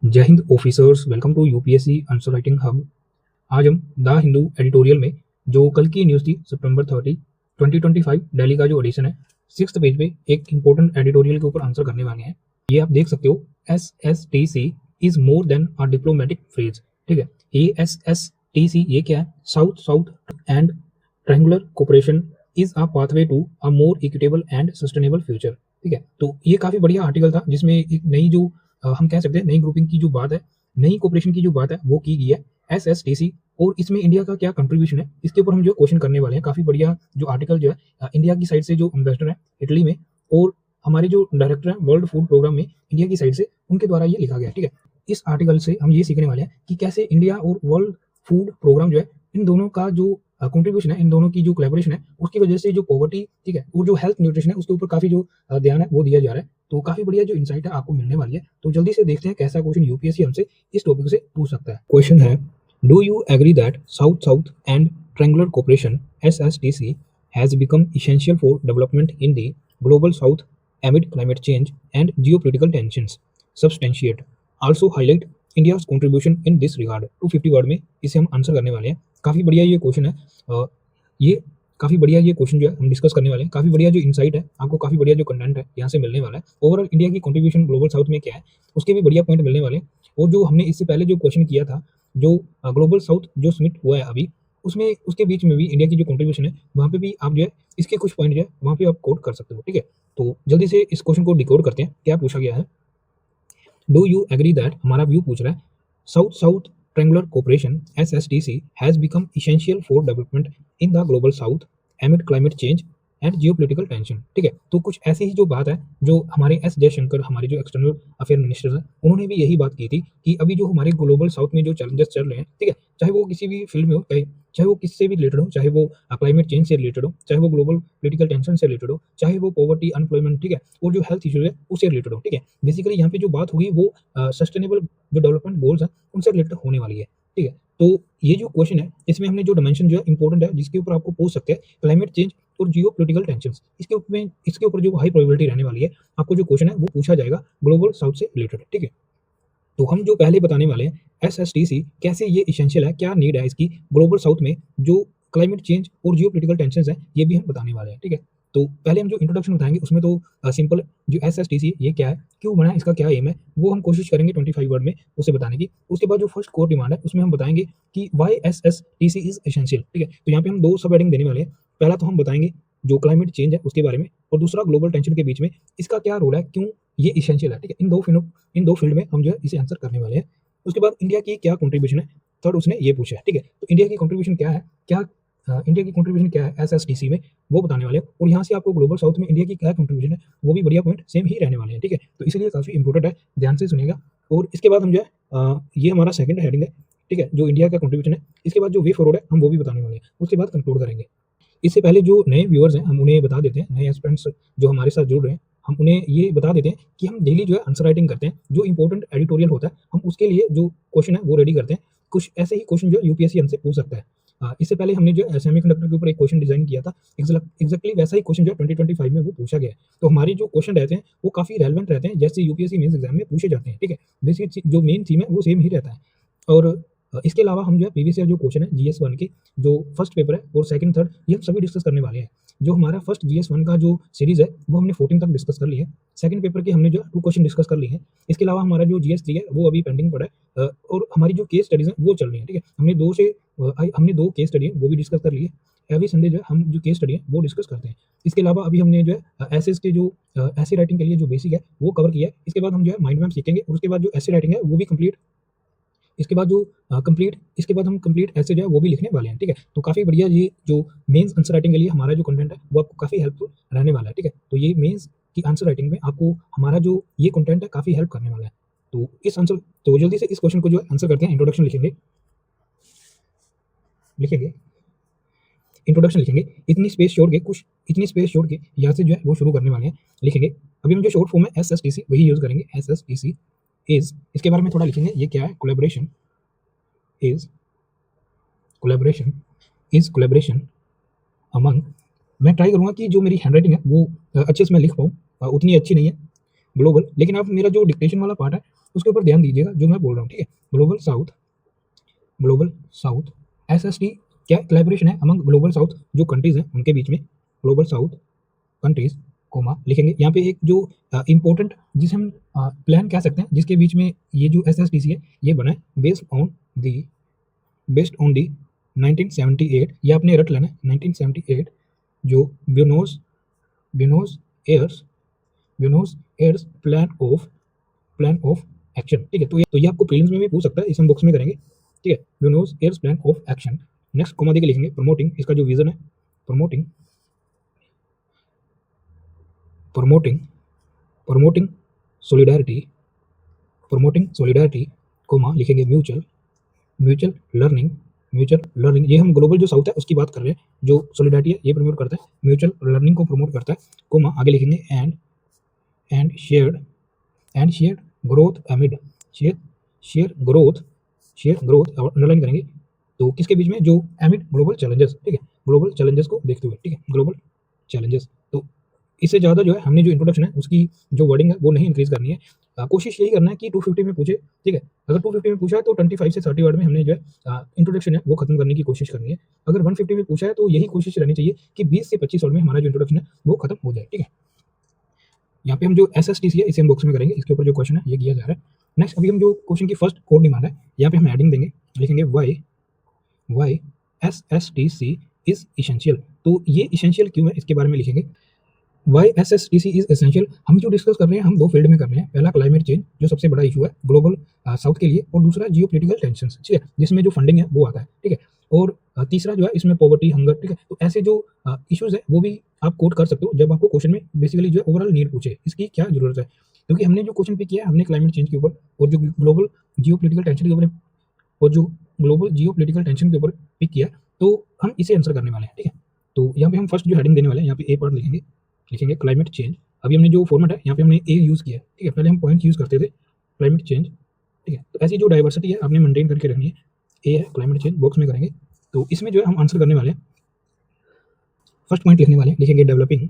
जय हिंद officers, welcome to UPSC answer writing hub. आज हम द हिंदू एडिटोरियल में जो कल की न्यूज़ थी सितंबर 30 2025 दिल्ली का जो एडिशन है, 6th पेज पे एक इंपॉर्टेंट एडिटोरियल के ऊपर आंसर करने वाले हैं। ये आप देख सकते हो, SSTC is more than a diplomatic phrase. ठीक है, ये SSTC ये क्या है? South south and triangular cooperation is a pathway to a more equitable and sustainable future. ठीक है, तो ये काफी बढ़िया आर्टिकल था जिसमें एक नई जो हम कह सकते हैं नई ग्रुपिंग की जो बात है, नई कोऑपरेशन की जो बात है वो की गई है SSTC। और इसमें इंडिया का क्या कंट्रीब्यूशन है इसके ऊपर हम जो क्वेश्चन करने वाले हैं। काफी बढ़िया जो आर्टिकल जो है इंडिया की साइड से जो एम्बेसडर है इटली में, और हमारे जो डायरेक्टर है वर्ल्ड फूड प्रोग्राम में इंडिया की साइड से, उनके द्वारा ये लिखा गया है। ठीक है, इस आर्टिकल से हम ये सीखने वाले हैं कि कैसे इंडिया और वर्ल्ड फूड प्रोग्राम जो है, इन दोनों का जो कंट्रीब्यूशन है, इन दोनों की जो कोलैबोरेशन है, उसकी वजह से जो पॉवर्टी, ठीक है, और जो हेल्थ न्यूट्रिशन है उसके ऊपर काफी जो ध्यान है वो दिया जा रहा है। तो काफी बढ़िया जो इंसाइट है आपको मिलने वाली है। तो जल्दी से देखते हैं कैसा क्वेश्चन यूपीएससी हमसे इस टॉपिक से पूछ सकता है। क्वेश्चन है, do you agree that south south and triangular cooperation SSTC has become essential for development in the global south amid climate change and geopolitical tensions? Substantiate. Also highlight India's contribution in this regard. 250 word में इसे हम answer करने वाले हैं। काफी बढ़िया ये question है। ये काफ़ी बढ़िया ये क्वेश्चन जो है हम डिस्कस करने वाले हैं। काफ़ी बढ़िया जो इनसाइट है, आपको काफ़ी बढ़िया जो कंटेंट है यहाँ से मिलने वाला है। ओवरऑल इंडिया की कंट्रीब्यूशन ग्लोबल साउथ में क्या है उसके भी बढ़िया पॉइंट मिलने वाले हैं। और जो हमने इससे पहले जो क्वेश्चन किया था, जो ग्लोबल साउथ जो समिट हुआ है अभी, उसमें उसके बीच में भी इंडिया की जो कंट्रीब्यूशन है वहाँ पे भी आप जो है इसके कुछ पॉइंट जो है वहाँ पे आप कोट कर सकते हो। ठीक है, तो जल्दी से इस क्वेश्चन को डिकोड करते हैं। क्या पूछा गया है? डू यू एग्री दैट, हमारा व्यू पूछ रहा है, south south triangular cooperation SSTC has become essential for development in the global south एमिड climate change and geopolitical tension. ठीक है, तो कुछ ऐसी ही जो बात है, जो हमारे S जयशंकर, हमारे जो एक्सटर्नल अफेयर मिनिस्टर हैं, उन्होंने भी यही बात की थी कि अभी जो हमारे ग्लोबल साउथ में जो चैलेंजेस चल रहे हैं, ठीक है, चाहे वो किसी भी फील्ड में हो, चाहे वो किससे भी रिलेटेड हो, चाहे वो क्लाइमेट चेंज से रिलेटेड हो, चाहे वो ग्लोबल पॉलिटिकल टेंशन से रिलेटेड हो, चाहे वो पॉवर्टी अनएम्प्लॉयमेंट, ठीक है, और जो हेल्थ इश्यूज है उससे रिलेटेड हो। ठीक है, बेसिकली यहाँ पे जो बात होगी वो सस्टेनेबल जो डेवलपमेंट गोल्स हैं उनसे रिलेटेड होने वाली है। ठीक है, तो ये जो क्वेश्चन है इसमें हमने जो डायमेंशन जो है इंपॉर्टेंट है, जिसके ऊपर आपको पूछ सकते हैं, क्लाइमेट चेंज और जियो पोलिटिकल टेंशन, इसके ऊपर जो हाई प्रोबेबिलिटी रहने वाली है, आपको जो क्वेश्चन है वो पूछा जाएगा ग्लोबल साउथ से रिलेटेड। ठीक है, तो हम जो पहले बताने वाले हैं SSTC कैसे ये इसेंशियल है, क्या नीड है इसकी ग्लोबल साउथ में, जो क्लाइमेट चेंज और जियो पोलिटिकल टेंशन है, ये भी हम बताने वाले हैं। ठीक है, तो पहले हम जो इंट्रोडक्शन बताएंगे उसमें तो सिंपल जो SSTC ये क्या है, क्यों बना है, इसका क्या एम है, वो हम कोशिश करेंगे 25 वर्ड में उसे बताने की। उसके बाद जो फर्स्ट कोर डिमांड है उसमें हम बताएंगे कि वाई SSTC इज एसेंशियल। ठीक है, तो यहाँ पे हम दो सब हेडिंग देने वाले हैं। पहला तो हम बताएंगे जो क्लाइमेट चेंज है उसके बारे में, और दूसरा ग्लोबल टेंशन के बीच में इसका क्या रोल है, क्यों ये इसेंशियल है। ठीक है, इन दो फील्ड में हम जो है इसे आंसर करने वाले हैं। उसके बाद इंडिया की क्या कंट्रीब्यूशन है, थर्ड उसने ये पूछा है। ठीक है, तो इंडिया की कंट्रीब्यूशन क्या है, क्या इंडिया की कंट्रीब्यूशन क्या है SSTC में, वो बताने वाले हैं। और यहाँ से आपको ग्लोबल साउथ में इंडिया की क्या कंट्रीब्यूशन है वो भी बढ़िया पॉइंट सेम ही रहने वाले हैं। ठीक है, तो इसलिए काफी इंपॉर्टेंट है, ध्यान से सुनिएगा। और इसके बाद हम जो है ये हमारा सेकंड हेडिंग है। ठीक है, जो इंडिया का कंट्रीब्यूशन है, इसके बाद जो वे फॉरवर्ड है हम वो भी बताने वाले हैं, उसके बाद कंक्लूड करेंगे। इससे पहले जो नए व्यूअर्स हैं हम उन्हें बता देते हैं, नए एस्पिरेंट्स जो हमारे साथ जुड़ रहे हैं, हम उन्हें ये बता देते हैं कि हम डेली जो है आंसर राइटिंग करते हैं। जो इंपॉर्टेंट एडिटोरियल होता है हम उसके लिए जो क्वेश्चन है वो रेडी करते हैं। कुछ ऐसे ही क्वेश्चन जो यूपीएससी हमसे पूछ सकता है। इससे पहले हमने जो सेमीकंडक्टर के ऊपर एक क्वेश्चन डिजाइन किया था, एग्जैक्टली वैसा ही क्वेश्चन जो 2025 में वो पूछा गया है। तो हमारे जो क्वेश्चन रहते हैं वो काफी रेलेवेंट रहते हैं, जैसे यूपीएससी मेंस एग्जाम में पूछे जाते हैं। ठीक है, बेसिक जो मेन थीम है वो सेम ही रहता है। और इसके अलावा हम जो है प्रीवियस ईयर जो क्वेश्चन है GS1 के, जो फर्स्ट पेपर है और सेकंड थर्ड, ये हम सभी डिस्कस करने वाले हैं। जो हमारा फर्स्ट GS1 का जो सीरीज है वो हमने 14 तक डिस्कस कर ली है। सेकंड पेपर के हमने जो 2 क्वेश्चन डिस्कस कर लिए हैं। इसके अलावा हमारा जो GS3 है वो अभी पेंडिंग पड़ा है, और हमारी जो केस स्टडीज हैं वो चल रही है। ठीक है, हमने 2 केस स्टडी है वो भी डिस्कस कर लिए। एवरी संडे जो है हम जो केस स्टडी है वो डिस्कस करते हैं। इसके अलावा अभी हमने जो है एसेस के जो ऐसे राइटिंग के लिए जो बेसिक है वो कवर किया है। इसके बाद हम जो है माइंड मैप सीखेंगे, और उसके बाद जो ऐसे राइटिंग है वो भी कंप्लीट, इसके बाद जो इसके बाद हम कंप्लीट ऐसे जो है वो भी लिखने वाले हैं। ठीक है, तो काफ़ी बढ़िया ये जो मेंस आंसर राइटिंग के लिए हमारा जो कंटेंट है वो आपको काफ़ी हेल्पफुल रहने वाला है। ठीक है, तो ये मेंस की आंसर राइटिंग में आपको हमारा जो ये कंटेंट है काफ़ी हेल्प करने वाला है। तो जल्दी से इस क्वेश्चन को जो है आंसर करते हैं। इंट्रोडक्शन लिखेंगे लिखेंगे इंट्रोडक्शन लिखेंगे। इतनी स्पेस छोड़ के यहाँ से जो है वो शुरू करने वाले हैं। लिखेंगे, अभी हम जो शॉर्ट फॉर्म है SSTC वही यूज़ करेंगे। SSTC इज, इसके बारे में थोड़ा लिखेंगे, ये क्या है, इज कोलैबोरेशन कोलैबोरेशन अमंग, मैं ट्राई करूंगा कि जो मेरी हैंडराइटिंग है वो अच्छे से मैं लिख पाऊँ। उतनी अच्छी नहीं है ग्लोबल, लेकिन आप मेरा जो डिक्टेशन वाला पार्ट है उसके ऊपर ध्यान दीजिएगा जो मैं बोल रहा हूँ, ठीक है। ग्लोबल साउथ SST क्या कोलैबोरेशन है अमंग ग्लोबल साउथ जो कंट्रीज हैं उनके बीच में, ग्लोबल साउथ कंट्रीज कोमा लिखेंगे यहाँ पे एक जो इम्पोर्टेंट जिसे हम प्लान कह सकते हैं जिसके बीच में ये जो SSTC है ये बना है बेस्ड ऑन दी 1978, ये आपने रट लेना है 1978 जो Buenos Buenos Aires Buenos Aires plan of action, ठीक है। तो ये आपको प्रीलिम्स में भी पूछ सकता है, इसे हम बुक्स में करेंगे, ठीक है। Buenos Aires plan of action. Next comma देके लिखेंगे प्रमोटिंग, इसका जो विजन है प्रमोटिंग प्रमोटिंग सॉलिडारिटी कोमा लिखेंगे म्यूचुअल लर्निंग। ये हम ग्लोबल जो साउथ है उसकी बात कर रहे हैं, जो सॉलिडारिटी है ये प्रमोट करता है, म्यूचुअल लर्निंग को प्रमोट करता है, कोमा आगे लिखेंगे and shared growth amid share growth और अंडरलाइन करेंगे। तो किसके बीच में, जो एमिड ग्लोबल चैलेंजेस, ठीक है, ग्लोबल चैलेंजेस को देखते हुए, ठीक है, ग्लोबल चैलेंजेस। तो इससे ज़्यादा जो है हमने जो इंट्रोडक्शन है उसकी जो वर्डिंग है वो नहीं इंक्रीज करनी है। कोशिश यही करना है कि 250 में पूछे, ठीक है। अगर 250 में पूछा है तो 25 से 30 वर्ड में हमने जो है इंट्रोडक्शन है वो खत्म करने की कोशिश करनी है। अगर 150 में पूछा है तो यही कोशिश रहनी चाहिए कि 20 से 25 वर्ड में हमारा जो इंट्रोडक्शन है वो खत्म हो जाए, ठीक है। यहाँ पे हम जो SSTC है इसे हम बॉक्स में करेंगे, इसके ऊपर जो क्वेश्चन है ये किया जा रहा है। नेक्स्ट अभी हम जो क्वेश्चन की फर्स्ट कोड डिमांड है यहाँ पे हम हेडिंग देंगे, लिखेंगे वाई SSTC इज इसेंशियल। तो ये इसेंशियल क्यों है इसके बारे में लिखेंगे। वाई SSTC इज एसेंशियल, हम जो डिस्कस कर रहे हैं हम दो फील्ड में कर रहे हैं। पहला क्लाइमेट चेंज जो सबसे बड़ा इशू है ग्लोबल साउथ के लिए, और दूसरा जियोपॉलिटिकल टेंशन, ठीक है, जिसमें जो फंडिंग है वो आता है, ठीक है। और तीसरा जो है इसमें पॉवर्टी, हंगर, ठीक है। तो ऐसे जो इश्यूज है वो भी आप कोट कर सकते हो जब आपको क्वेश्चन में बेसिकली जो है ओवरऑल नीड पूछे इसकी क्या जरूरत है। क्योंकि हमने जो क्वेश्चन पिक किया है हमने क्लाइमेट चेंज के ऊपर और जो ग्लोबल जियोपॉलिटिकल टेंशन के ऊपर पिक किया, तो हम इसे आंसर करने वाले हैं, ठीक है। तो यहाँ पे हम फर्स्ट जो हेडिंग देने वाले हैं यहाँ पे ए पार्ट लिखेंगे क्लाइमेट चेंज। अभी हमने जो फॉर्मेट है यहाँ पे हमने ए यूज़ किया है, ठीक है। पहले हम पॉइंट यूज़ करते थे क्लाइमेट चेंज, ठीक है। तो ऐसी जो डाइवर्सिटी है आपने मेंटेन करके रखनी है। ए है क्लाइमेट चेंज, बॉक्स में करेंगे। तो इसमें जो है हम आंसर करने वाले हैं, फर्स्ट पॉइंट लिखने वाले हैं, लिखेंगे developing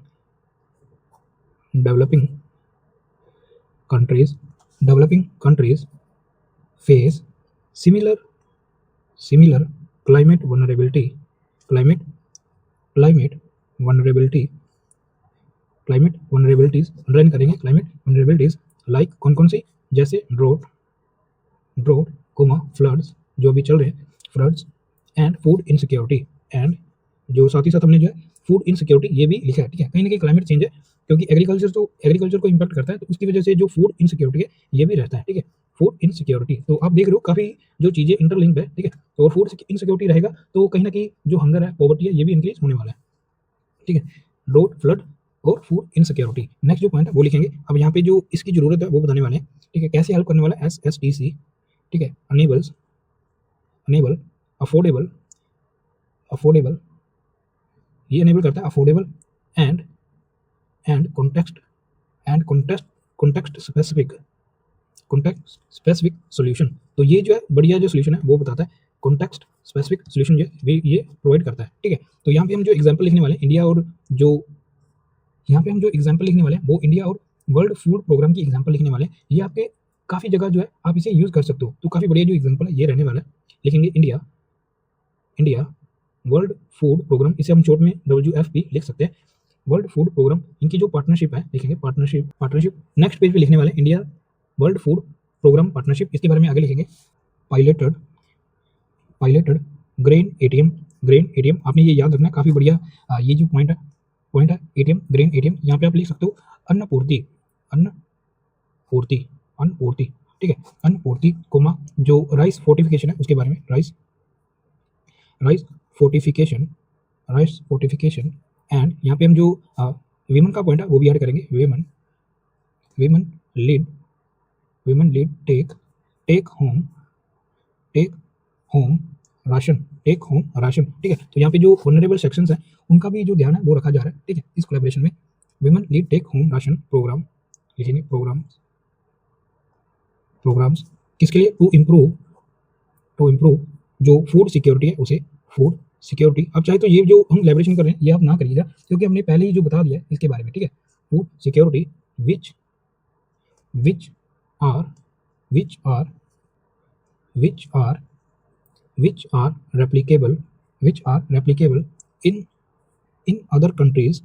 countries face similar climate vulnerabilities underline करेंगे। क्लाइमेट वनरेबिलिटीज लाइक कौन सी, जैसे ड्रॉट फ्लड्स जो अभी चल रहे हैं, floods and food insecurity, and जो साथ ही साथ हमने जो है फूड इनसिक्योरिटी ये भी लिखा है, ठीक है। कहीं ना कहीं क्लाइमेट चेंज है क्योंकि एग्रीकल्चर को इम्पैक्ट करता है, तो उसकी वजह से जो फूड इनसिक्योरिटी है ये भी रहता है, ठीक है। फूड इनसिक्योरिटी, तो आप देख रहे हो काफ़ी जो चीज़ें इंटरलिंक्ड है, ठीक है। तो और फूड इनसिक्योरिटी रहेगा तो कहीं ना कहीं जो हंगर है, पॉवर्टी है, ये भी इंक्रीज होने वाला है, ठीक है। ड्रॉट, फ्लड और फूड इनसिक्योरिटी। नेक्स्ट जो पॉइंट है वो लिखेंगे। अब यहाँ पे जो इसकी जरूरत है वो बताने वाले हैं, ठीक है। कैसे हेल्प करने वाला है SSTC, ठीक है। अनेबल अफोर्डेबल ये अनेबल करता है affordable and context specific solution. तो ये जो है बढ़िया जो सॉल्यूशन है वो बताता है, कॉन्टेक्स्ट स्पेसिफिक सॉल्यूशन जो है ये प्रोवाइड करता है, ठीक है। तो यहाँ पे हम जो एग्जांपल लिखने वाले हैं इंडिया और वो इंडिया और वर्ल्ड फूड प्रोग्राम की एग्जांपल लिखने वाले हैं। ये आपके काफ़ी जगह जो है आप इसे यूज़ कर सकते हो, तो काफ़ी बढ़िया जो एग्जांपल है ये रहने वाला है। लिखेंगे इंडिया वर्ल्ड फूड प्रोग्राम, इसे हम शॉर्ट में WFP लिख सकते हैं, वर्ल्ड फूड प्रोग्राम। इनकी जो पार्टनरशिप है लिखेंगे पार्टनरशिप। नेक्स्ट पेज पे लिखने वाले India world food programme partnership, इसके बारे में आगे लिखेंगे पायलटेड ग्रेन एटीएम। आपने ये याद रखना, काफ़ी बढ़िया ये जो पॉइंट है एटीएम, ग्रेन एटीएम। यहाँ पे आप लिख सकते हो अन्नपूर्ति, ठीक है, अन्नपूर्ति कोमा जो राइस फोर्टिफिकेशन है उसके बारे में, राइस फोर्टिफिकेशन एंड यहाँ पे हम जो वीमन का पॉइंट है वो भी ऐड करेंगे। Women lead take home ration, ठीक है। तो यहाँ पे जो वनरेबल सेक्शंस हैं उनका भी जो ध्यान है वो रखा जा रहा है, ठीक है, इस कोलैबोरेशन में। Women lead take home ration programme लिखेंगे, प्रोग्राम्स किसके लिए, टू इम्प्रूव जो फूड सिक्योरिटी है उसे फूड सिक्योरिटी। अब चाहे तो ये जो हम लेबरेशन कर रहे हैं ये आप ना करिएगा क्योंकि हमने पहले ही जो बता दिया है इसके बारे में, ठीक है। Food security which are which are which are which are replicable which are replicable in in other countries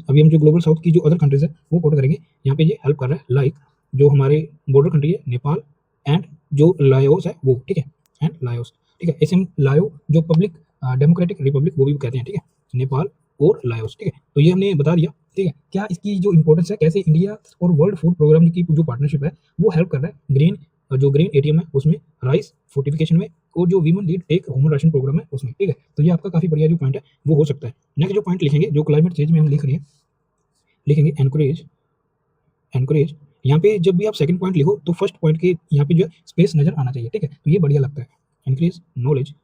अभी हम जो ग्लोबल साउथ की जो अदर कंट्रीज है वो कोट करेंगे। यहाँ पे ये हेल्प कर रहा है, लाइक जो हमारे बॉर्डर कंट्री है नेपाल एंड जो लायोस है वो, ठीक है, एंड लायोस, ठीक है। ऐसे हम लायो जो पब्लिक डेमोक्रेटिक रिपब्लिक वो भी कहते हैं, ठीक है, नेपाल और लायोस, ठीक है। तो ये हमने बता दिया, ठीक है। क्या इसकी जो इंपॉर्टेंस है, कैसे इंडिया और वर्ल्ड फूड प्रोग्राम की जो पार्टनरशिप है वो हेल्प कर रहा है ग्रीन जो ग्रीन एटीएम है उसमें, राइस फोर्टिफिकेशन में, और जो women lead take home ration programme है उसमें, ठीक है। तो ये आपका काफी बढ़िया जो पॉइंट है वो हो सकता है। नेक्स्ट जो पॉइंट लिखेंगे जो क्लाइमेट चेंज में हम लिखेंगे एनकरेज। यहाँ पे जब भी आप सेकंड पॉइंट लिखो तो फर्स्ट पॉइंट के यहाँ पे जो है स्पेस नजर आना चाहिए, ठीक है। तो ये बढ़िया लगता है। Encourage knowledge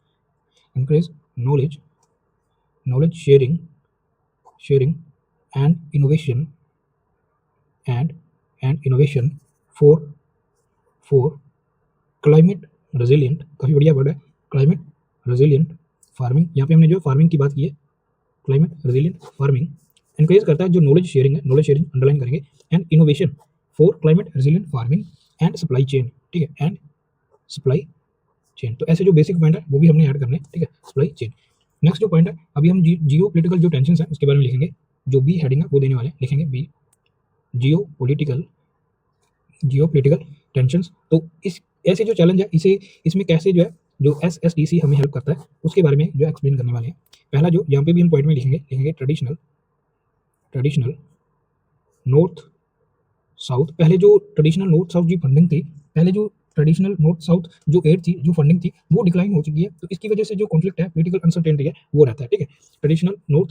sharing and innovation for climate resilient, काफ़ी बढ़िया वर्ड है, क्लाइमेट रेजिलिएंट फार्मिंग। यहाँ पे हमने जो फार्मिंग की बात की है, क्लाइमेट रेजिलिएंट फार्मिंग एनकरेज करता है जो नॉलेज शेयरिंग है, नॉलेज शेयरिंग अंडरलाइन करेंगे, and innovation for climate resilient farming and supply chain, ठीक है, एंड सप्लाई चेन। तो ऐसे जो बेसिक पॉइंट है वो भी हमने ऐड करने, ठीक है, सप्लाई चेन। नेक्स्ट जो पॉइंट है अभी हम जियो पोलिटिकल जो टेंशन है उसके बारे में लिखेंगे, जो बी हेडिंग है वो देने वाले लिखेंगे बी जियो पोलिटिकल टेंशंस। तो इस ऐसे जो चैलेंज है इसे इसमें कैसे जो है जो SSTC हमें हेल्प करता है उसके बारे में जो एक्सप्लेन करने वाले हैं। पहला जो यहाँ पे भी हम पॉइंट में लिखेंगे ट्रेडिशनल नॉर्थ साउथ। पहले जो ट्रेडिशनल नॉर्थ साउथ की फंडिंग थी, पहले जो ट्रेडिशनल नॉर्थ साउथ जो एड थी, जो फंडिंग थी वो डिक्लाइन हो चुकी है। तो इसकी वजह से जो कॉन्फ्लिक्ट है, पॉलिटिकल अनसर्टेनिटी है वो रहता है, ठीक है। ट्रेडिशनल नॉर्थ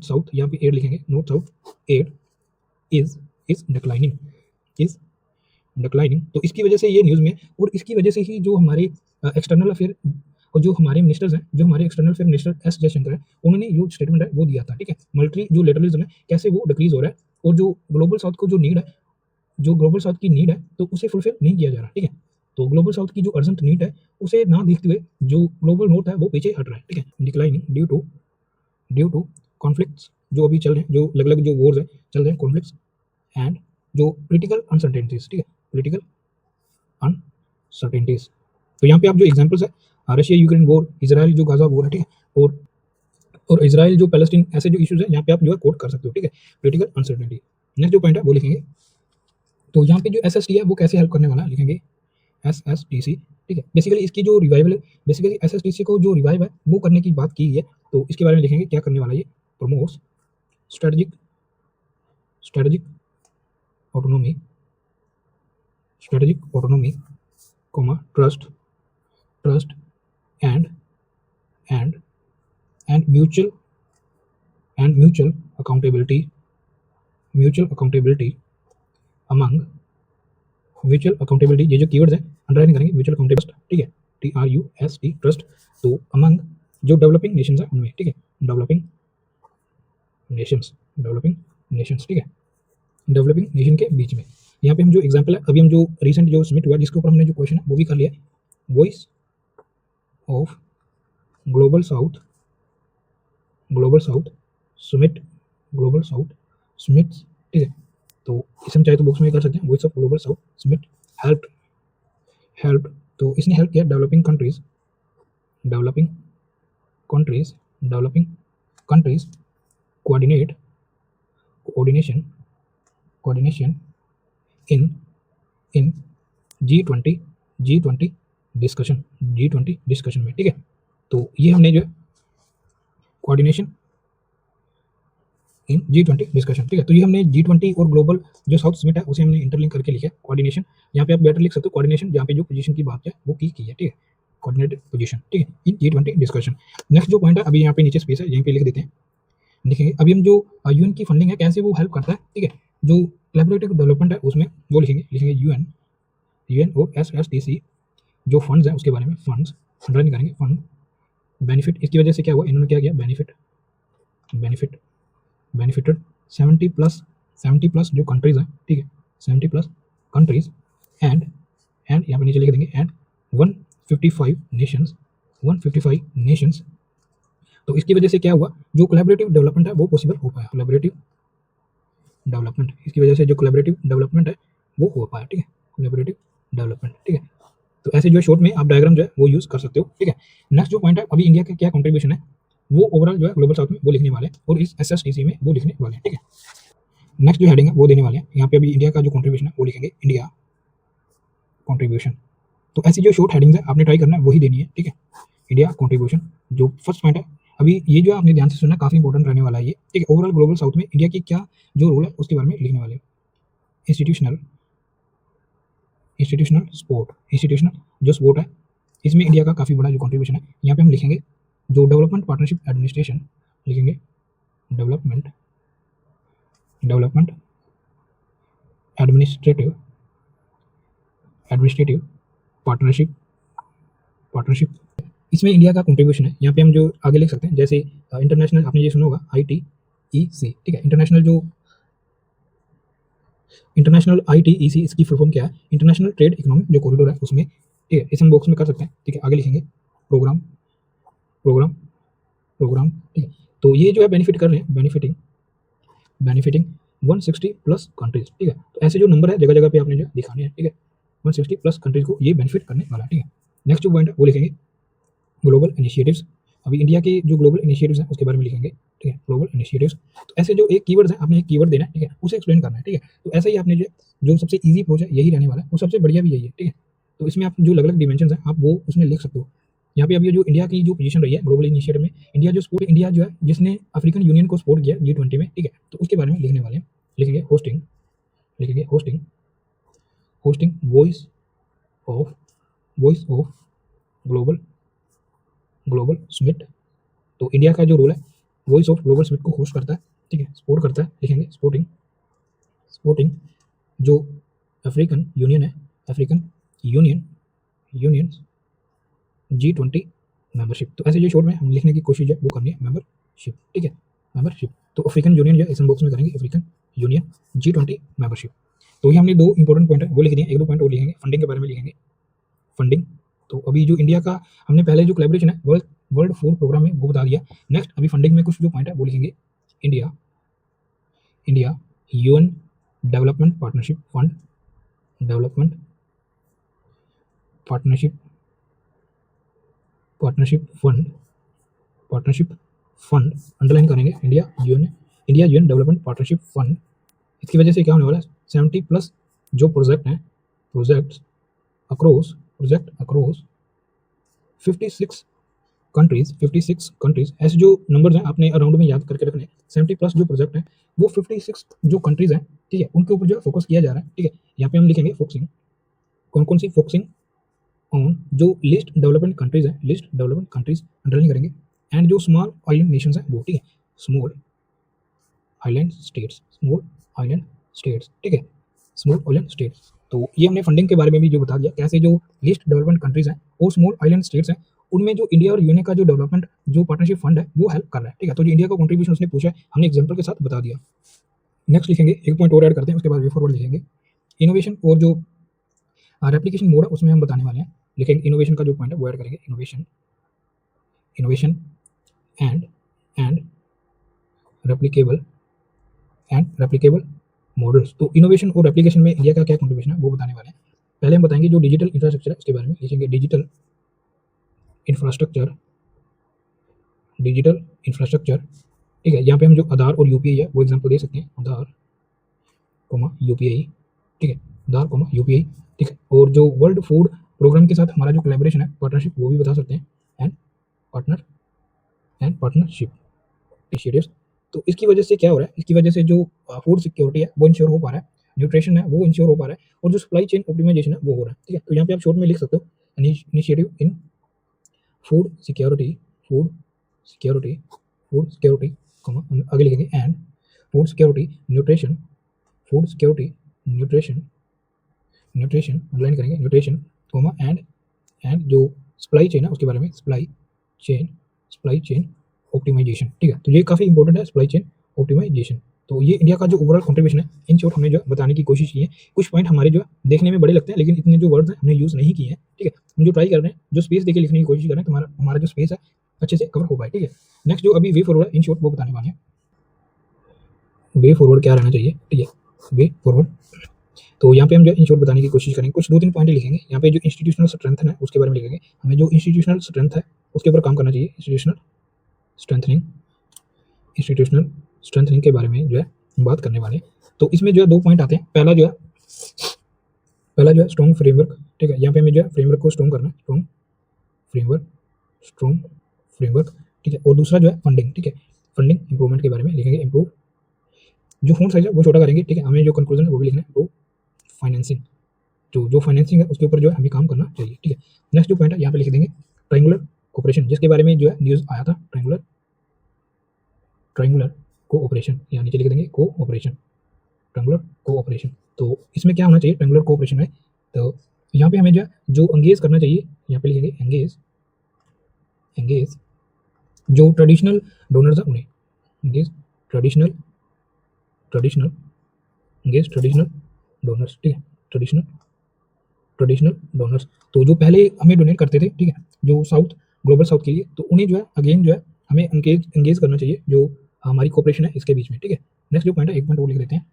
साउथ यहाँ पे एड लिखेंगे, north south aid is declining. तो इसकी वजह से ये न्यूज़ में, और इसकी वजह से ही जो हमारे एक्सटर्नल अफेयर और जो हमारे मिनिस्टर्स हैं, जो हमारे external affair minister S Jaishankar है, उन्होंने जो स्टेटमेंट है वो दिया था, ठीक है। मिलिट्री जो लेटरलिज्म है कैसे वो डिक्रीज हो रहा है, और जो ग्लोबल साउथ को जो नीड है, जो ग्लोबल साउथ की नीड है तो उसे फुलफिल नहीं किया जा रहा, ठीक है। तो ग्लोबल साउथ की जो अर्जेंट नीड है उसे ना देखते हुए जो ग्लोबल नॉर्थ है वो पीछे हट रहा है, ठीक है। डिक्लाइनिंग ड्यू टू कॉन्फ्लिक्ट्स जो अभी चल रहे हैं, जो अलग अलग जो वॉर्स है चल रहे हैं, कॉन्फ्लिक्ट्स एंड जो पॉलिटिकल अनसर्टेनिटीज, ठीक है, पॉलिटिकल अनसर्टेनिटीज। तो यहाँ पे आप जो एग्जांपल्स है, रशिया यूक्रेन वॉर, इजराइल जो गाजा वॉर है, ठीक है, और इजराइल जो पैलेस्टीन, ऐसे जो इश्यूज है यहाँ पे आप जो है कोट कर सकते हो, ठीक है, पॉलिटिकल अनसर्टेनिटी। नेक्स्ट जो पॉइंट है वो लिखेंगे, तो यहाँ पे जो SST है वो कैसे हेल्प करने वाला है, लिखेंगे SSTC, ठीक है। बेसिकली इसकी जो रिवाइवल है, बेसिकली SSTC को जो रिवाइव है वो करने की बात की है, तो इसके बारे में लिखेंगे क्या करने वाला है ये, promotes strategic autonomy, trust and mutual accountability among ये जो कीवर्ड्स है अंडरलाइन करेंगे, म्यूचुअल अकाउंटेबिलिटी, ठीक है, TRUST ट्रस्ट। तो अमंग जो डेवलपिंग नेशंस है उनमें, ठीक है, डेवलपिंग नेशंस, ठीक है, डेवलपिंग नेशन के बीच में। यहाँ पे हम जो एग्जांपल है, अभी हम जो रिसेंट जो सबमिट हुआ जिसके ऊपर हमने जो क्वेश्चन है वो भी कर लिया, voice of global south summit, ठीक है। तो इसे हम चाहे तो बॉक्स में कर सकते हैं, voice of global south summit help. तो इसने हेल्प किया developing countries coordination in G20 discussion में, ठीक है। तो ये हमने जो है कोऑर्डिनेशन इन G20 डिस्कशन, ठीक है। तो ये हमने G20 और ग्लोबल जो साउथ समिट है उसे हमने इंटरलिंक करके लिखा है कोऑर्डिनेशन। यहाँ पे आप बेटर लिख सकते हो कोऑर्डिनेशन, जहाँ पे जो पोजीशन की बात है वो की है, ठीक है, कोऑर्डिनेटेड पोजीशन, ठीक है, इन G20 डिस्कशन। नेक्स्ट जो पॉइंट है, अभी यहाँ पे नीचे स्पेस है, यहीं पे लिख देते हैं, लिखेंगे अभी हम जो UN की फंडिंग है कैसे वो हेल्प करता है, ठीक है, जो कोलैबोरेटिव डेवलपमेंट है उसमें वो लिखेंगे UN और SSTC जो फंड्स हैं उसके बारे में, फंड्स अंडरलाइन करेंगे, फंड बेनिफिट। इसकी वजह से क्या हुआ, इन्होंने क्या किया, बेनिफिटेड 70 प्लस जो कंट्रीज हैं, ठीक है, 70 प्लस कंट्रीज एंड यहाँ पे नीचे लिख देंगे एंड 155 नेशंस। तो इसकी वजह से क्या हुआ, जो कोलैबोरेटिव डेवलपमेंट है वो पॉसिबल हो पाया, कोलैबोरेटिव डेवलपमेंट। इसकी वजह से जो कोलैबोरेटिव डेवलपमेंट है वो हो पाया, ठीक है, कोलैबोरेटिव डेवलपमेंट, ठीक है। तो ऐसे जो है शॉर्ट में आप डायग्राम जो है वो यूज़ कर सकते हो, ठीक है। नेक्स्ट जो पॉइंट है, अभी इंडिया का क्या कंट्रीब्यूशन है वो ओवरऑल जो है ग्लोबल साउथ में वो लिखने वाले हैं और इस एसएसटीसी में वो लिखने वाले हैं, ठीक है। नेक्स्ट जो हेडिंग है वो देने वाले हैं यहाँ पे, अभी इंडिया का जो कंट्रीब्यूशन है वो लिखेंगे इंडिया कंट्रीब्यूशन। तो ऐसी जो शॉर्ट हेडिंग्स है आपने ट्राई करना है वही देनी है, ठीक है। इंडिया कंट्रीब्यूशन जो फर्स्ट पॉइंट है, अभी ये जो आपने ध्यान से सुनना काफी इंपॉर्टेंट रहने वाला है ये, ठीक है। ओवरऑल ग्लोबल साउथ में इंडिया की क्या जो रोल है उसके बारे में लिखने वाले हैं। इंस्टीट्यूशनल इंस्टीट्यूशनल सपोर्ट, इंस्टीट्यूशनल जो सपोर्ट है इसमें इंडिया का काफी बड़ा जो कंट्रीब्यूशन है। यहाँ पे हम लिखेंगे जो डेवलपमेंट पार्टनरशिप एडमिनिस्ट्रेशन, लिखेंगे development development administrative administrative partnership partnership, इसमें इंडिया का कंट्रीब्यूशन है। यहाँ पे हम जो आगे लिख सकते हैं जैसे इंटरनेशनल, आपने ये सुना होगा ITEC, ठीक है। इंटरनेशनल ITEC इसकी फुल फॉर्म क्या है, इंटरनेशनल ट्रेड इकोनॉमिक जो कॉरिडोर है उसमें, ठीक है। इस हम बॉक्स में कर सकते हैं, ठीक है। आगे लिखेंगे प्रोग्राम प्रोग्राम प्रोग्राम, ठीक है। तो ये जो है बेनिफिट कर रहे हैं, बेनिफिटिंग 160 प्लस कंट्रीज, ठीक है। तो ऐसे जो नंबर है जगह जगह पे आपने जो दिखाने हैं, ठीक है। 160 प्लस कंट्रीज को ये बेनिफिट करने वाला है, ठीक है। नेक्स्ट जो पॉइंट है वो लिखेंगे ग्लोबल इनिशिएटिव्स। अभी इंडिया के जो ग्लोबल इनिशिएटिव्स हैं उसके बारे में लिखेंगे, ठीक है, ग्लोबल इनिशिएटिव्स। तो ऐसे जो एक कीवर्ड्स है आपने एक कीवर्ड देना है, ठीक है, उसे एक्सप्लेन करना है, ठीक है। तो ऐसा ही आपने जो सबसे ईजी अप्रोच है यही रहने वाला है और सबसे बढ़िया भी यही है, ठीक है। तो इसमें आप जो अलग अलग डिमेंशन है आप वो उसमें लिख सकते हो। यहाँ पे अभी जो इंडिया की जो पोजीशन रही है ग्लोबल इनिशिएटिव में, इंडिया जो सपोर्ट, इंडिया जो है जिसने अफ्रीकन यूनियन को सपोर्ट किया G20 में, ठीक है। तो उसके बारे में लिखने वाले हैं, लिखेंगे होस्टिंग, लिखेंगे hosting hosting voice of global global summit. तो इंडिया का जो रोल है वॉइस ऑफ ग्लोबल समिट को होस्ट करता है, ठीक है, सपोर्ट करता है, लिखेंगे सपोर्टिंग जो अफ्रीकन यूनियन है, अफ्रीकन यूनियन G20 मेंबरशिप। तो ऐसे जो शॉर्ट में हम लिखने की कोशिश है वो करनी है मेंबरशिप, ठीक है, मेंबरशिप। तो अफ्रीकन यूनियन जो है इस बॉक्स में करेंगे अफ्रीकन यूनियन G20 मेंबरशिप। तो ये हमने दो इंपॉर्टेंट पॉइंट है वो लिख दिए, एक दो पॉइंट और लिखेंगे, फंडिंग के बारे में लिखेंगे, फंडिंग। तो अभी जो इंडिया का हमने पहले जो कोलैबोरेशन है वर्ल्ड फूड प्रोग्राम में वो बता दिया। नेक्स्ट अभी फंडिंग में कुछ जो पॉइंट है वो लिखेंगे India UN development partnership fund, development partnership fund underline करेंगे, India UN development partnership fund. इसकी वजह से क्या होने वाला है, 70 प्लस जो प्रोजेक्ट हैं, प्रोजेक्ट अक्रॉस 56 कंट्रीज, ऐसे जो नंबर्स हैं आपने अराउंड में याद करके रखने। 70 प्लस जो प्रोजेक्ट हैं वो 56 जो कंट्रीज हैं, ठीक है, उनके ऊपर जो फोकस किया जा रहा है, ठीक है। यहाँ पे हम लिखेंगे फोकसिंग, कौन कौन सी फोकसिंग ऑन जो लिस्ट डेवलपमेंट कंट्रीज है, लिस्ट डेवलपमेंट कंट्रीज अंडरलाइन करेंगे, एंड जो स्मॉल आइलैंड नेशंस है वो, ठीक है, स्मॉल आइलैंड स्टेट्स, ठीक है, स्मॉल आइलैंड स्टेट्स। तो ये हमने फंडिंग के बारे में भी जो बता दिया, कैसे जो लिस्ट डेवलपमेंट कंट्रीज हैं और स्मॉल आइलैंड स्टेट्स हैं उनमें जो इंडिया और यूएनए का जो डेवलपमेंट जो पार्टनरशिप फंड है वो हेल्प कर रहा है, ठीक है। तो जो इंडिया का कंट्रीब्यूशन उसने पूछा है हमने एग्जांपल के साथ बता दिया। नेक्स्ट लिखेंगे एक पॉइंट और ऐड करते हैं, उसके बाद वे फॉरवर्ड लिखेंगे इनोवेशन और जो रेप्लिकेशन मोड है उसमें हम बताने वाले हैं, लिखेंगे इनोवेशन का जो पॉइंट है वो ऐड करेंगे, इनोवेशन एंड रेप्लिकेबल मॉडल्स। तो इनोवेशन और एप्लीकेशन में इंडिया का क्या कंट्रीब्यूशन है वो बताने वाले हैं। पहले हम बताएंगे जो डिजिटल इंफ्रास्ट्रक्चर है उसके बारे में, लिखेंगे डिजिटल इंफ्रास्ट्रक्चर, ठीक है। यहाँ पे हम जो आधार और यूपीआई है वो एग्जांपल दे सकते हैं, आधार यूपीआई, ठीक है, आधार यूपीआई, ठीक है। और जो वर्ल्ड फूड प्रोग्राम के साथ हमारा जो कोलैबोरेशन है, पार्टनरशिप, वो भी बता सकते हैं, एंड पार्टनरशिप इनिशिएटिव्स। तो इसकी वजह से क्या हो रहा है, इसकी वजह से जो फूड सिक्योरिटी है वो इंश्योर हो पा रहा है, न्यूट्रिशन है वो इंश्योर हो पा रहा है, और जो सप्लाई चेन ऑप्टिमाइजेशन है वो हो रहा है, ठीक है। तो यहाँ पे आप शॉर्ट में लिख सकते हो इनिशिएटिव इन फूड सिक्योरिटी, आगे लिखेंगे and food security nutrition online करेंगे, न्यूट्रिशन एंड जो सप्लाई चेन है उसके बारे में, सप्लाई चेन ऑप्टिमाइजेशन, ठीक है। तो ये काफ़ी इंपॉर्टेंट है, सप्लाई चेन ऑप्टिमाइजेशन। तो ये इंडिया का जो ओवरऑल कंट्रीब्यूशन है इन शॉर्ट हमने जो बताने की कोशिश की है। कुछ पॉइंट हमारे जो देखने में बड़े लगते हैं लेकिन इतने जो वर्ड्स हैं हमने यूज़ नहीं किए हैं, ठीक है। हम जो ट्राई कर रहे हैं, जो स्पेस देके लिखने की कोशिश कर रहे हैं, तो हमारा जो स्पेस है अच्छे से कवर हो पाए, ठीक है। नेक्स्ट जो अभी वे फॉरवर्ड इन शॉर्ट वो बताने वाले हैं, वे फॉरवर्ड क्या रहना चाहिए, ठीक है, वे फॉरवर्ड तो यहाँ पे हम जो इन शॉर्ट बताने की कोशिश करेंगे, कुछ 2-3 पॉइंट लिखेंगे। यहाँ पे जो इंस्टीट्यूशनल स्ट्रेंथ है उसके बारे में लिखेंगे। हमें जो इंस्टीट्यूशनल स्ट्रेंथ है उसके ऊपर काम करना चाहिए। स्ट्रेंथनिंग इंस्टीट्यूशनल स्ट्रेंथनिंग के बारे में जो है बात करने वाले हैं। तो इसमें जो है 2 पॉइंट आते हैं। पहला जो है स्ट्रॉन्ग फ्रेमवर्क, ठीक है। यहाँ पे हमें जो है फ्रेमवर्क को स्ट्रॉन्ग करना है, स्ट्रॉन्ग फ्रेमवर्क, ठीक है। और दूसरा जो है फंडिंग, ठीक है। फंडिंग इंप्रूवमेंट के बारे में लिखेंगे। इम्प्रूव जो फॉन्ट साइज है वो छोटा करेंगे, ठीक है। हमें जो कंक्लूजन है वो भी लिखना है। इम्प्रूव फाइनेंसिंग, जो फाइनेंसिंग है उसके ऊपर जो है हमें काम करना चाहिए, ठीक है। नेक्स्ट जो पॉइंट है यहाँ पे लिख देंगे ट्रायंगुलर कोऑपरेशन, जिसके बारे में जो है न्यूज़ आया था। ट्रायंगुलर कोऑपरेशन, यहाँ नीचे लिख देंगे कोऑपरेशन, ट्रायंगुलर कोऑपरेशन। तो इसमें क्या होना चाहिए ट्रायंगुलर कोऑपरेशन में, तो यहाँ पे हमें जो एंगेज करना चाहिए, यहाँ पे लिखेंगे एंगेज जो ट्रेडिशनल डोनर्स हैं उन्हें एंगेज ट्रेडिशनल डोनर्स, ठीक है। ट्रेडिशनल डोनर्स, तो जो पहले हमें डोनेट करते थे, ठीक है, जो ग्लोबल साउथ के लिए, तो उन्हें जो है अगेन जो है हमें एंगेज करना चाहिए, जो हमारी कोऑपरेशन है इसके बीच में, ठीक है। नेक्स्ट जो पॉइंट है, एक पॉइंट वो लिख देते हैं,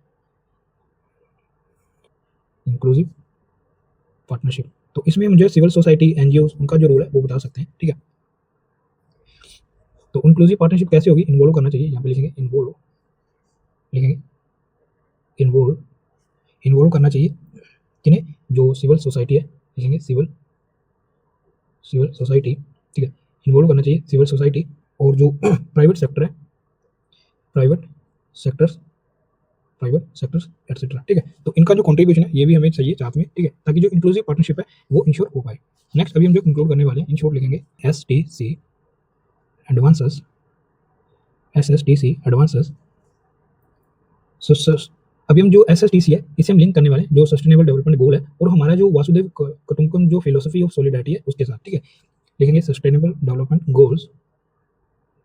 इंक्लूसिव पार्टनरशिप। तो इसमें मुझे सिविल सोसाइटी, एनजीओ, उनका जो रोल है वो बता सकते हैं, ठीक है। तो इंक्लूसिव पार्टनरशिप कैसे होगी, इन्वॉल्व करना चाहिए। यहाँ पे लिखेंगे इन्वॉल्व करना चाहिए किन्हें, जो सिविल सोसाइटी है, लिखेंगे सिविल सोसाइटी, ठीक है। इन्वॉल्व करना चाहिए सिविल सोसाइटी, और जो प्राइवेट सेक्टर्स एटसेट्रा, ठीक है। तो इनका जो कंट्रीब्यूशन है ये भी हमें चाहिए साथ में, ठीक है, ताकि जो इंक्लूसिव पार्टनरशिप है वो इंश्योर हो पाए। नेक्स्ट अभी हम जो कंक्लूड करने वाले हैं, इन शॉर्ट लिखेंगे STC एडवांसेस, अभी हम जो SSTC है इसे हम लिंक करने वाले हैं जो सस्टेनेबल डेवलपमेंट गोल है, और हमारा जो वासुदेव कुटुंबकम जो फिलोसफी ऑफ सॉलिडारिटी है उसके साथ, ठीक है। लिखेंगे sustainable development goals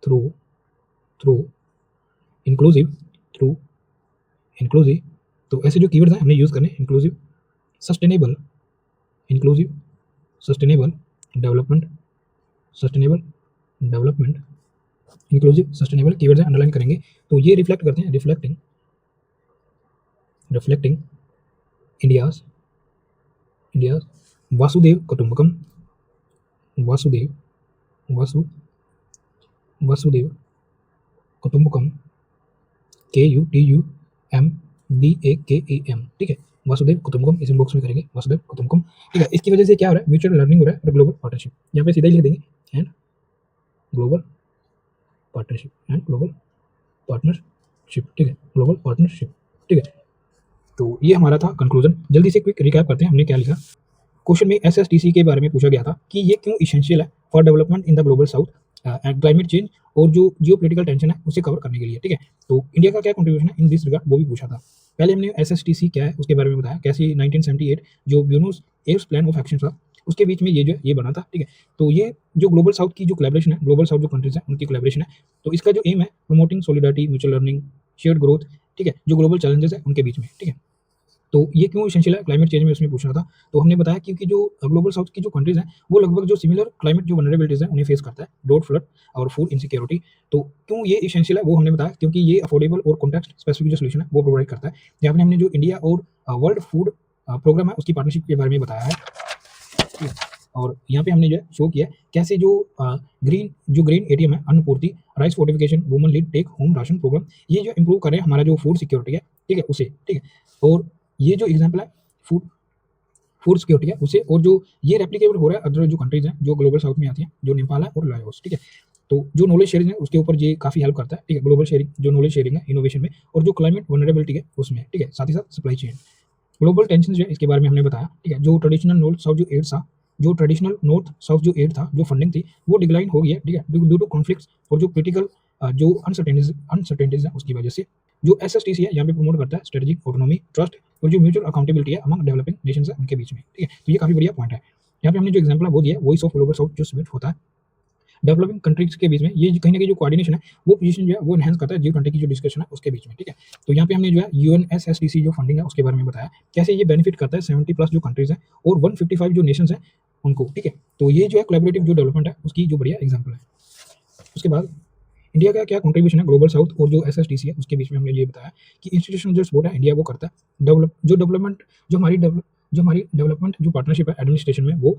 through inclusive, तो ऐसे जो कीवर्ड्स हैं हमने यूज करने, inclusive sustainable development, inclusive sustainable keywords underline करेंगे। तो ये रिफ्लेक्ट करते हैं, reflecting India's Vasudhaiva Kutumbakam, Vasudhaiva Kutumbakam, KUTUMBAKAM, ठीक है। वासुदेव कुटुंबकम इस बॉक्स में करेंगे, वासुदेव कुटुंबकम, ठीक है। इसकी वजह से क्या हो रहा है, म्यूचुअल लर्निंग हो रहा है और ग्लोबल पार्टनरशिप। यहाँ पे सीधा ही लिख देंगे एंड ग्लोबल पार्टनरशिप, ठीक है, ग्लोबल पार्टनरशिप, ठीक है। तो ये हमारा था कंक्लूजन। जल्दी से क्विक रिकैप करते हैं हमने क्या लिखा। क्वेश्चन में SSTC के बारे में पूछा गया था कि ये क्यों इसेंशियल है for development in the global south and climate change, और जो जियोपॉलिटिकल टेंशन है उसे कवर करने के लिए, ठीक है। तो इंडिया का क्या कंट्रीब्यूशन है इन दिस रिगार्ड वो भी पूछा था। पहले हमने SSTC क्या है उसके बारे में बताया, कैसे 1978 जो Buenos Aires plan of action था उसके बीच में ये बना था, ठीक है। तो ये जो ग्लोबल साउथ की जो कोलैबोरेशन है, ग्लोबल साउथ जो कंट्रीज है उनकी कोलैबोरेशन है, तो इसका जो एम है promoting solidarity, mutual learning, shared growth, ठीक है, जो ग्लोबल चैलेंजेस है उनके बीच में, ठीक है। तो ये क्यों एसेंशियल है क्लाइमेट चेंज में उसमें पूछना था। तो हमने बताया क्योंकि जो ग्लोबल साउथ की जो कंट्रीज हैं वो लगभग जो सिमिलर क्लाइमेट जो वनरेबिलिटीज हैं उन्हें फेस करता है, ड्रॉट, फ्लड और फूड इनसिक्योरिटी। तो क्यों ये एसेंशियल है वो हमने बताया, क्योंकि ये अफोर्डेबल और कॉन्टेक्स्ट स्पेसिफिक जो सोल्यूशन है वो प्रोवाइड करता है। यहाँ पे हमने जो इंडिया और वर्ल्ड फूड प्रोग्राम है उसकी पार्टनरशिप के बारे में बताया है, ठीक है। और यहाँ पे हमने जो शो किया कैसे जो ग्रीन ATM है, Annapurti, rice fortification, woman lead take home ration programme, ये जो इंप्रूव करे हमारा जो फूड सिक्योरिटी है, ठीक है, उसे, ठीक है। और ये जो एग्जांपल है फूड सिक्योरिटी है उसे, और जो ये रेप्लिकेबल हो रहा है अदर जो कंट्रीज हैं जो ग्लोबल साउथ में आती हैं, जो नेपाल है और लाओस, ठीक है। तो जो नॉलेज शेयरिंग है उसके ऊपर ये काफी हेल्प करता है, ठीक है। ग्लोबल शेयरिंग जो नॉलेज शेयरिंग है इनोवेशन में, और जो क्लाइमेट वनरेबिलिटी है उसमें, ठीक है। साथ ही साथ सप्लाई चेन, ग्लोबल टेंशन जो है इसके बारे में हमने बताया, ठीक है। जो ट्रेडिशनल नॉर्थ साउथ जो एड था, जो फंडिंग थी वो डिक्लाइन हो गई है, ठीक है, ड्यू टू कॉन्फ्लिक्ट्स और जो क्रिटिकल जो अनसर्टेनिटीज है उसकी वजह से। जो SSTC है यहाँ पे प्रमोट करता है स्ट्रेटेजिक ऑटोनॉमी, ट्रस्ट और जो म्यूचुअल अकाउंटेबिलिटी है अमंग डेवलपिंग नेशंस है उनके बीच में, ठीक है। तो ये काफी बढ़िया पॉइंट है। यहाँ पे हमने जो एग्जांपल है वो दिया है, वॉइस ऑफ ग्लोबल साउथ जो समिट होता है डेवलपिंग कंट्रीज के बीच में, ये कहीं ना कहीं जो कोऑर्डिनेशन है वो पोजीशन जो है वो एनहांस करता है G20 की जो डिस्कशन है उसके बीच में, ठीक है। तो यहाँ पे हमने जो है UNSSTC जो फंडिंग है उसके बारे में बताया कैसे ये बेनिफिट करता है 70+ जो कंट्रीज है और 155 जो नेशंस है उनको, ठीक है। तो ये जो है कोलैबोरेटिव जो डेवलपमेंट है उसकी जो बढ़िया एग्जांपल है। उसके बाद इंडिया का क्या कंट्रीब्यूशन है ग्लोबल साउथ और जो एसएसटीसी है उसके बीच में हमने ये बताया कि इंस्टीट्यूशनल जो सपोर्ट है इंडिया वो करता है। डेवलपमेंट जो हमारी डेवलपमेंट जो पार्टनरशिप है एडमिनिस्ट्रेशन में, वो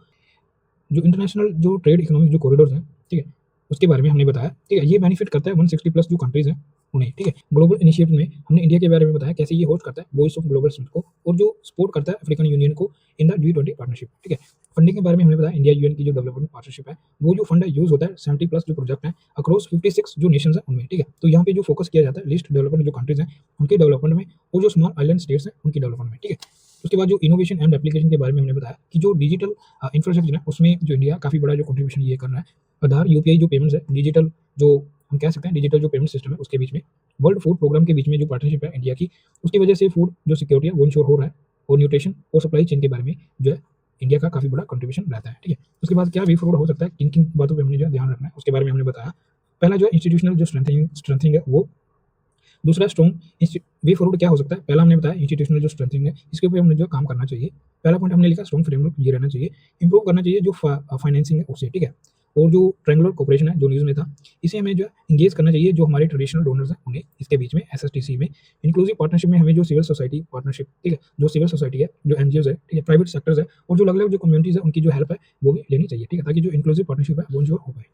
जो इंटरनेशनल जो ट्रेड इकोनॉमिक जो कॉरिडोर्स हैं, ठीक है, उसके बारे में हमने बताया, ठीक है। ये बेनिफिट करता है 160 प्लस जो कंट्रीज हैं उन्हें, ठीक है। ग्लोबल इनिशिएटिव में हमने इंडिया के बारे में बताया कैसे ये होस्ट करता है वॉइस ऑफ ग्लोबल समिट को, और जो सपोर्ट करता है अफ्रीकन यूनियन को इन द G20 पार्टनरशिप, ठीक है। फंडिंग के बारे में हमने बताया इंडिया यूएन की जो डेवलपमेंट पार्टनरशिप है, वो जो फंड है यूज होता है 70 प्लस जो प्रोजेक्ट है अक्रॉस 56 जो नेशंस है उनमें, ठीक है। तो यहाँ पे जो फोकस किया जाता है लिस्ट डेवलपमेंट जो कंट्रीज हैं उनके डेवलपमेंट में, और जो स्मॉल आइलैंड स्टेट्स हैं उनकी डेवलपमेंट में, ठीक है। उसके बाद जो इनोवेशन एंड एप्लीकेशन के बारे में हमने बताया कि जो डिजिटल इंफ्रास्ट्रक्चर है उसमें जो इंडिया काफ़ी बड़ा जो कंट्रीब्यूशन ये कर रहा है। आधार यूपीआई जो पेमेंट्स है, डिजिटल जो हम कह सकते हैं डिजिटल जो पेमेंट सिस्टम है उसके बीच में, वर्ल्ड फूड प्रोग्राम के बीच में जो पार्टनरशिप है इंडिया की, उसकी वजह से फूड जो सिक्योरिटी है वो इंश्योर हो रहा है, और न्यूट्रिशन और सप्लाई चेन के बारे में जो है इंडिया का काफ़ी बड़ा कंट्रीब्यूशन रहता है, ठीक है। उसके बाद क्या वे फॉरवर्ड हो सकता है, किन किन बातों पर हमने जो है ध्यान रखना है उसके बारे में हमने बताया। पहला जो है इंस्टीट्यूशनल जो स्ट्रेंथिंग है वो, दूसरा स्ट्रॉन्ग वे फॉरवर्ड क्या हो सकता है, पहला हमने बताया इंस्टीट्यूशनल जो स्ट्रेंथिंग है इसके ऊपर हमने जो काम करना चाहिए। पहला पॉइंट हमने लिखा स्ट्रॉन्ग फ्रेमवर्क ये रहना चाहिए, इंप्रूव करना चाहिए जो फाइनेंसिंग है उससे, ठीक है। और जो ट्रायंगुलर कोऑपरेशन है जो न्यूज़ में था, इसे हमें जो है इंगेज करना चाहिए जो हमारे ट्रेडिशनल डोनर्स हैं उन्हें इसके बीच में एसएसटीसी में। इंक्लूसिव पार्टनरशिप में हमें जो सिविल सोसाइटी पार्टनरशिप, ठीक है, जो सिविल सोसाइटी है, जो एनजीओज है, ठीक है, प्राइवेट सेक्टर्स है, और जो अलग अलग जो कम्युनिटीज है उनकी जो हेल्प है वो भी लेनी चाहिए, ठीक है, ताकि जो इंक्लूसिव पार्टनरशिप है वो इंश्योर हो पाए।